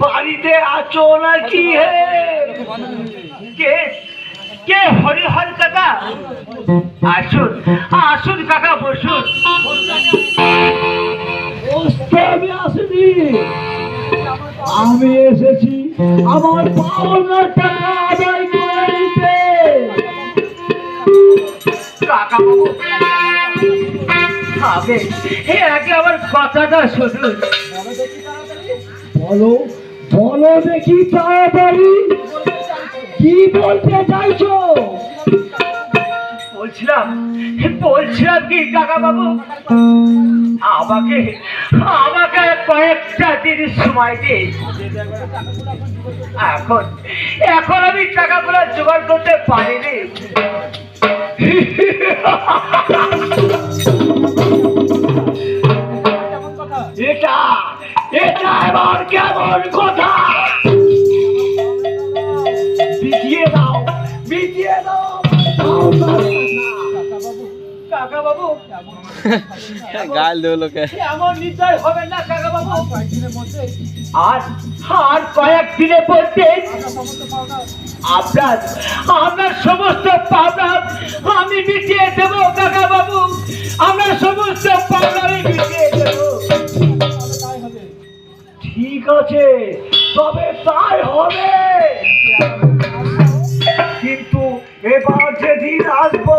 বাড়িতে আছো নাকি হে? কে কে হরিহর কাকা? আসুন আসুন কাকা, বসুন। আমি আসিনি, আমি এসেছি আমার পাওনা টাকা আদায় করে নিতে। কাকা বাবু, আগে আগে আমার কথাটা শুনুন। বলো বলো দেখি তাড়াতাড়ি, কি বলতে চাইছো? বলছিলাম কি কাকা বাবু, আমাকে আমাকে কয়েকটা দিন সময় দিন। এখন এখন আমি টাকাগুলো জোগাড় করতে পারিনি। এটা এটা এবার কেমন কথা? বিজিয়ে দাও, বিজিয়ে দাও। কাকা বাবু, গাল দেবো লোকে। এমন নির্দয় হবে না কাকা বাবু। আর আর কয়েকদিনের মধ্যে আপনার আপনার সমস্ত পাওনা আমি মিটিয়ে দেবো কাকা বাবু। আমরা সমস্ত পাওনারই মিটিয়ে দেবো। ঠিক আছে, তবে তাই হবে। কিন্তু এবার যেদিন আসবো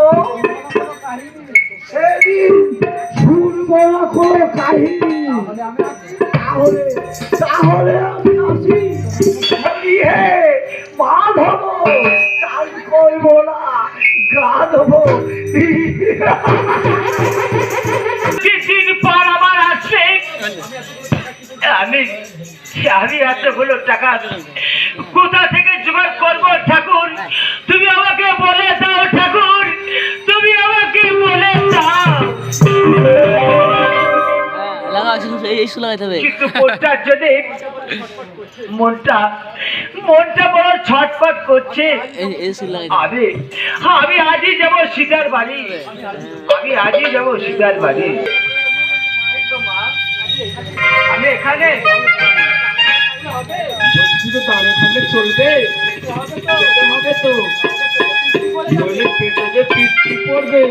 সেদিন শুনবো না কোনো কাহিনী। তাহলে তাহলে আমি আসি। হে মা ধরো, কাজ করবো না, গা ধোবো। কিছুদিন পর আবার আসবে। আমি আমি এতগুলো টাকা কোথা থেকে জোগাড় করবো ঠাকুর? তুমি আমাকে বলে দাও ঠাকুর, তুমি আমাকে বলে দাও। কিন্তু মনটার যদি মনটা বড় ছটফট করছে। আমি আজই যাবো সীতার বাড়ি, আমি আজই যাবো সীতার বাড়ি। আমি এখানে চলবে, যেতে হবে তো, নইলে পেটে যে পিঠি পড়বে।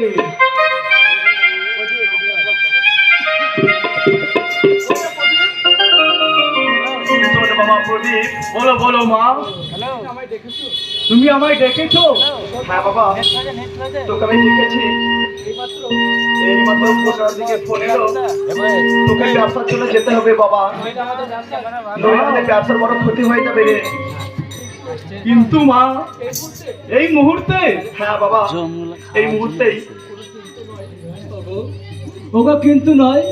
বাবা প্রদীপ, বলো বলো মা। তুমি আমায় ডেকেছো? হ্যাঁ বাবা, তোকে আমি ডেকেছি। এইমাত্র কোথার দিকে ফোন এলো, তোকে ব্যবসার জন্য যেতে হবে বাবা, নইলে আমাদের ব্যবসার বড় ক্ষতি হয়ে যাবে রে। কিন্তু মা, এই মুহূর্তে? হ্যাঁ বাবা, এই মুহূর্তেই। ওগো কিন্তু নয়,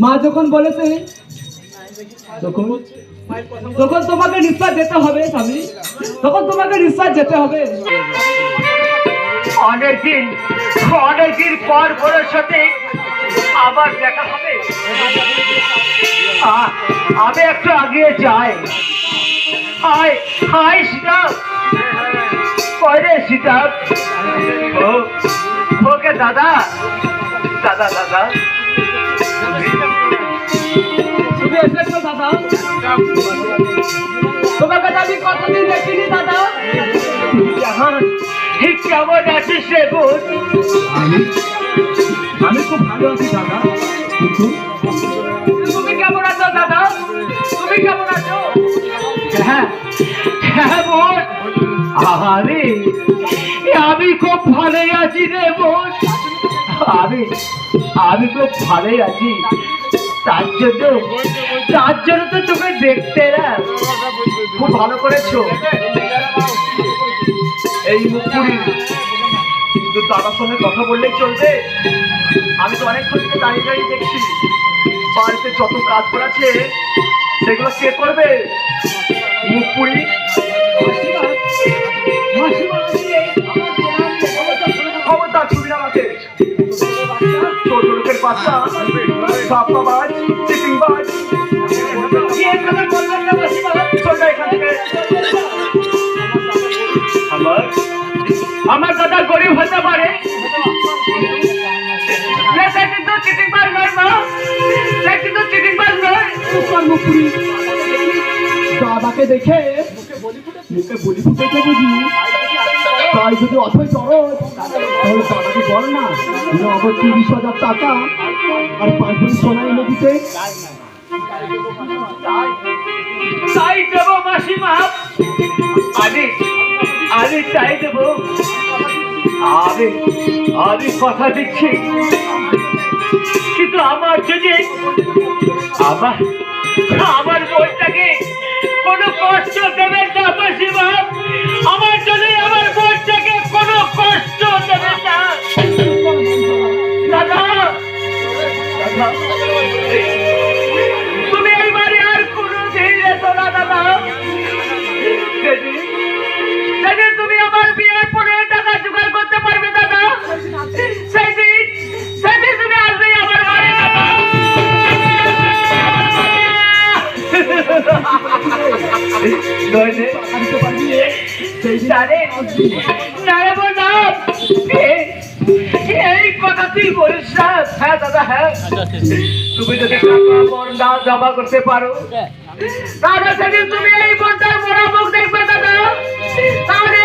মা যখন বলেছে তখন তোমাকে নিশ্চয় যেতে হবে স্বামী, তখন তোমাকে নিশ্চয় যেতে হবে। অনেকদিন পর ওর সাথে আবার দেখা হবে। আমি একটু আগিয়ে যাই। হাই হাই সীতা, কয় রে সীতা? ওকে দাদা দাদা দাদা, তুমি এসেছো দাদা? তোমাকে আমি কতদিন দেখিনি দাদা। কেমন আছিস রে বোন? আমি খুব ভালো আছি দাদা। তুমি কেমন আছো দাদা? তুমি কেমন আছো? হ্যাঁ হ্যাঁ বোন, আরে আমি খুব ভালোই আছি রে বোন। আমি খুব ভালোই আছি। তার জন্য তো তোকে দেখতে না, খুব ভালো করেছো। এই মুখপুরি শুধু দাদার সঙ্গে কথা বললেই চলবে? আমি তো অনেকক্ষণ থেকে দাঁড়িয়ে দাঁড়িয়ে দেখছি। বাড়িতে যত কাজ করাছে সেগুলো কে করবে? মুখপুরি ক্ষমতা ছবি আমাকে ছোট লোকের বাচ্চা, বাপ্পাবাজ, চিটিংবাজ। আমার দাদা গরিব হতে পারে, কিন্তু চিটিংবাজ নয় মা, কিন্তু চিটিংবাজ নয়। মুখ পুরি দাদাকে দেখে মুখে বলি ফুটেছে বুঝি, তাই যদি অথই চরত তাহলে দাদাকে বল না আমার 30,000 টাকা আর 5 ভরি সোনা এনে দিতে। তাই দেবো মাসিমা, আমি তাই দেবো। আমি কথা দিচ্ছি, কিন্তু আমার যদি আমার বোনটাকে কোনো কষ্ট দেবেন না মাসিমা, আমার যদি আমার বোনটাকে কোনো কষ্ট দেবেন না। দাদা তুমি এই বাড়ি আর কোনো দিন এসো না দাদা। সেদিন তুমি আমার বিয়ে 15 টাকা জোগাড় করতে পারবে দাদা, সেদিন তুমি আসবে আমার বাড়ি। এই কথা তুই বলিস না। হ্যাঁ দাদা, হ্যাঁ, তুমি যদি টাকা বড় না জমা করতে পারো তাহলে সেদিন তুমি এই বনটার বড় মুখ দেখবে দাদা। তাহলে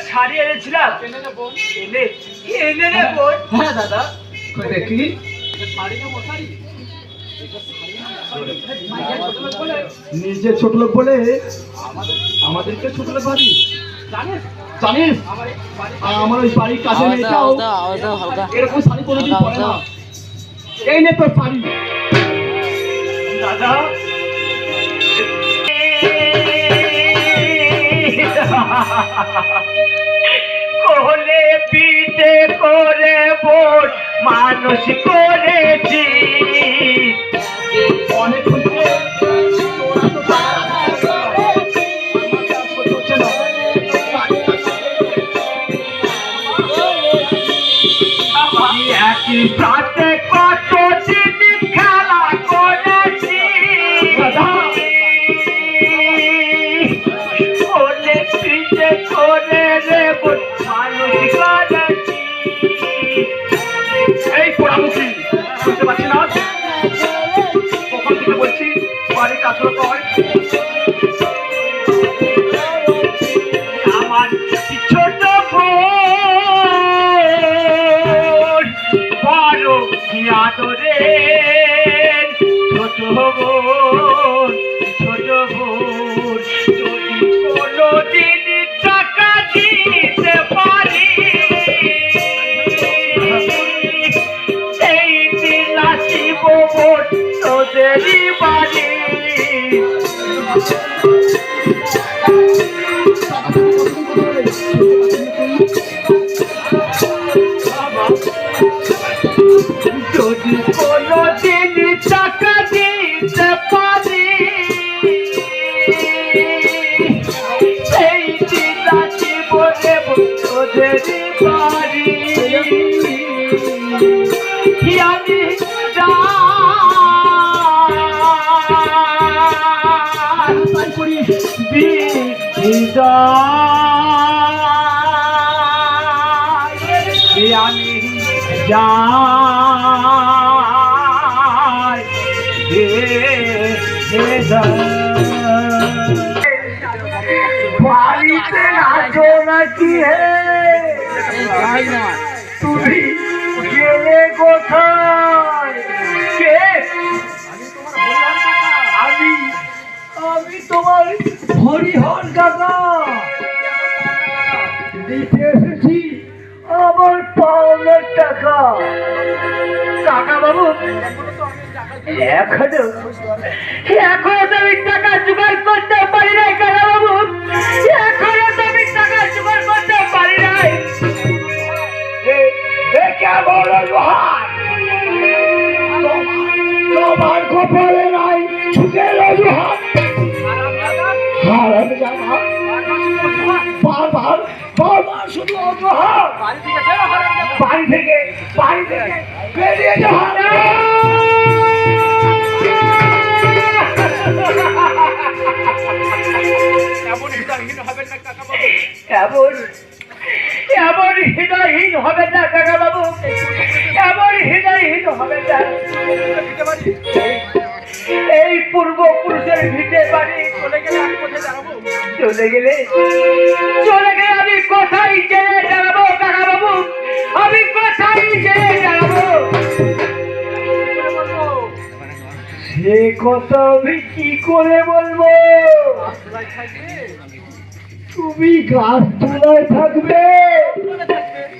শাড়ি এনেছিলাম, এনে রে বোন। হ্যাঁ দাদা, দেখি নিজে ছোট লোক বলে আমাদেরকে ছোট লোক ভাবি জানিস? আমার ওই বাড়ির কাছে মেয়েটাও এরকম শাড়ি কোনোদিন পরে না। এই নে তোর শাড়ি দাদা। কোলে পিঠে করে বোন মানুষ করেছি, অনেক একই সাথে কত দিন খেলা করেছি, কোলে পিঠে করে রে বোন মানুষ করেছি। এই পোড়ামুখী শুনতে পাচ্ছি না? কখন থেকে বলছি বাড়ির কাজগুলো কর। আমার ছোট বোন বড় আদরে, ছোট বোন যদি কোনো দিন টাকা দিতে পারি সেই দিন আসিব বোন তোদেরই বাড়ি। যদি কোনো দিন টাকা দিতে পারি সেই দিন আসিব রে তোদেরই বাড়ি। আমি আমি যাই বাড়িতে আছো নাকি? হে তুমি গেলে কোথায়? কে? আমি তোমার হরিহর কাকা দিতে এসেছি আমার পাওনার টাকা। কাকা বাবু, এখনো তুমি টাকা জোগাড় করতে পারি নাই। কাকা বাবু, এখনো তুমি টাকা জোগাড় করতে পারি নাই। কেমন অজুহাত? তোমার কপালে নাই সুখের অজুহাত। বারবার শুধু অজুহাত। বাড়ি থেকে বেরিয়ে যাওয়া। এমন হৃদয়হীন হবে না কাকা বাবু, এমন হৃদয়হীন হবে না। এই পূর্বপুরুষের ভিটে বাড়ি চলে গেলে আমি কোথায় দাঁড়াবো? চলে গেলে আমি কোথায় গেলে দাঁড়াবো কাকা বাবু? আমি কোথায় গেলে দাঁড়াবো? সে কথা আমি কি করে বলবো? তুমি গাছ তলায় থাকবে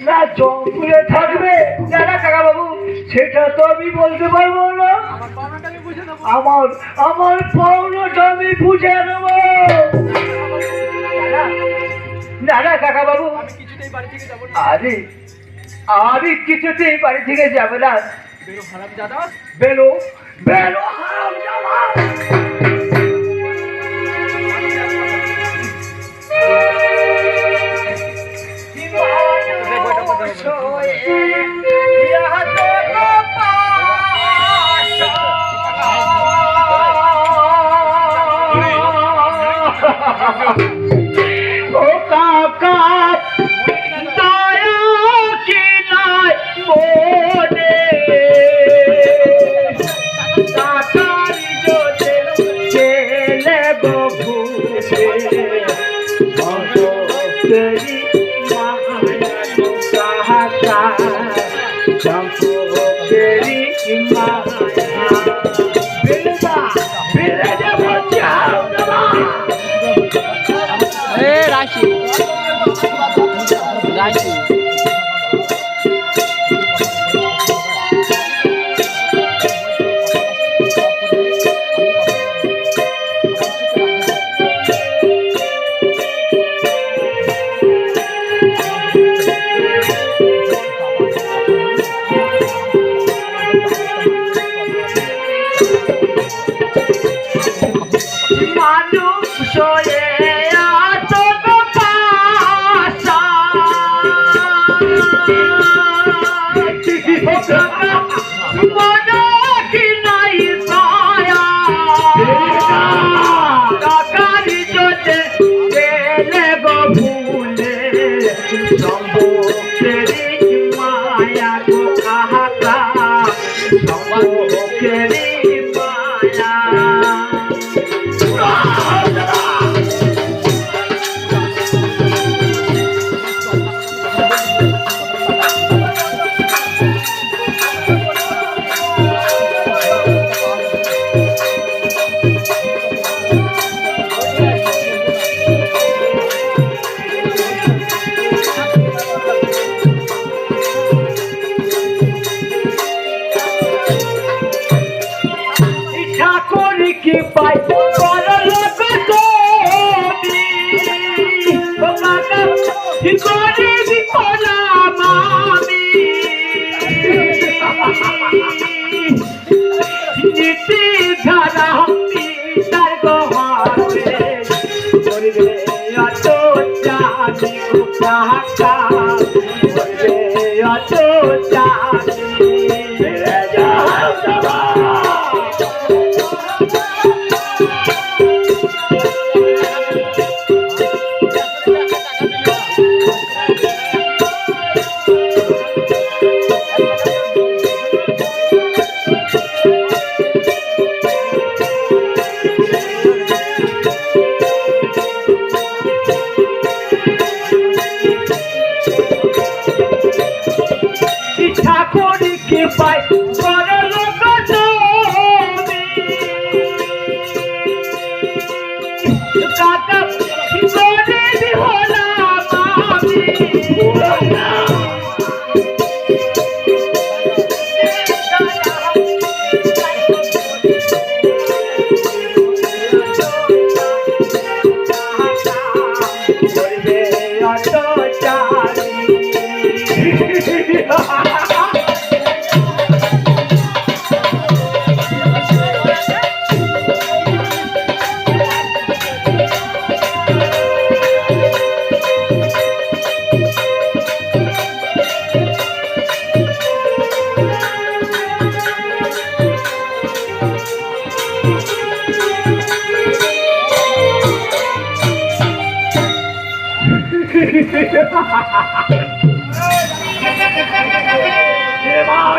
না জঙ্গলে থাকবে না কাকা বাবু, সেটা তো আমি বলতে পারবো না। আমার পাওনাটা আমি বুঝে নেব। না কাকা বাবু, আরে আমি কিছুতেই বাড়ি থেকে যাবো না। বেরো বেরো হারামজাদা। ও কাকা দয়া কি নাই মনে, কাকার জোতে ছেলে বকুছে অন্তরি মায়া কাকা চম্পকেরি মায়া বিলবা বিলে বচাও না। রাশি রাশি মানুষ হয়ে মায়া গো কাকা সম্পর্কেরি মায়া। কি পাই পরলোক তুমি তোমাকে গরিবি হলাম আমি, নীতি ধারা তার গহারে করবে অত চাঁদি কাকা করবে অত চাঁদি ঠাকুরকে পাই পরলোক তুমি কাকা গরিবি হলাম আমি।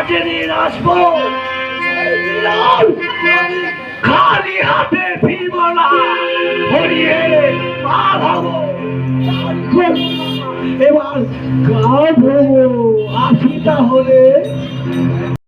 যেদিন আসবো সেদিন আর খালি হাতে ফিরব না, হরিয়ে পা ধরবো, এবার গা ধোবো। আসি তাহলে।